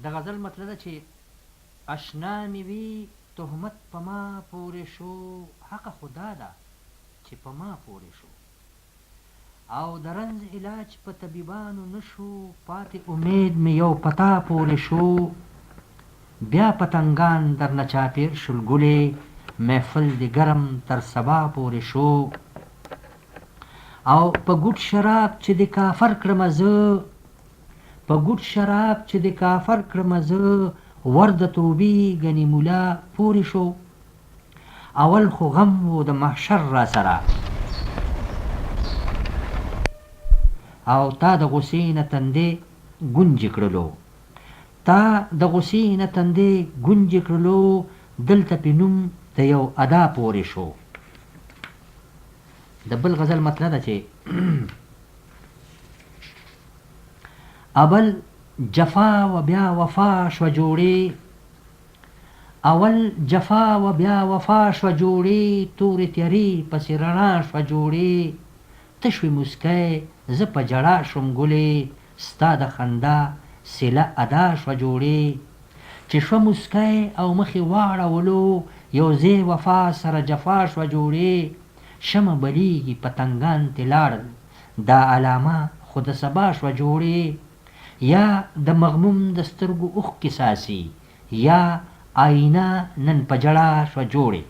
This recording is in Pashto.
د غزل مطلب ده چې اشنا مې وي تهمت په ما پورې شو، حق خدا ده چې په ما پورې شو، او د رنځ علاج په طبیبانو نشو، پاتې امید مې یو پتا پورې شو، بیا پتنګان در نه چاپېر شول ګلې، محفل د ګرم تر سبا پورې شو، او په ګوټ شراب چې د کافر کړمه زه، په ګوټ شراب چې د کافر کړمه زه، ور د توبې ګنې مولا پورې شو، اول خو غم و د محشر را سره، او تا د غصې نه تندې ګونجې کړلو، تا د غصې نه تندې ګونجې کړلو، دلته پې نوم د یو ادا پورې شو. د بل غزل مطلب ده چې اول جفا و بیا وفا شوه جوړې، اول جفا و بیا وفا شوه جوړې، تورې تیارې پسې رڼا شوه جوړې، ته شوې مسکی زه په ژړا شوم ګلې، ستا د خندا سیله ادا شوه جوړې، چې شوه مسکی او مخې واړولو، یو ځای وفا سره جفا شوه جوړې، شمه بلیږي پتنګان ترې لاړل، دا علامه خو د سبا شوه جوړې، یا د مغموم د سترګو اوښکې څاڅي، یا آینه نن په ژړا شوه جوړې.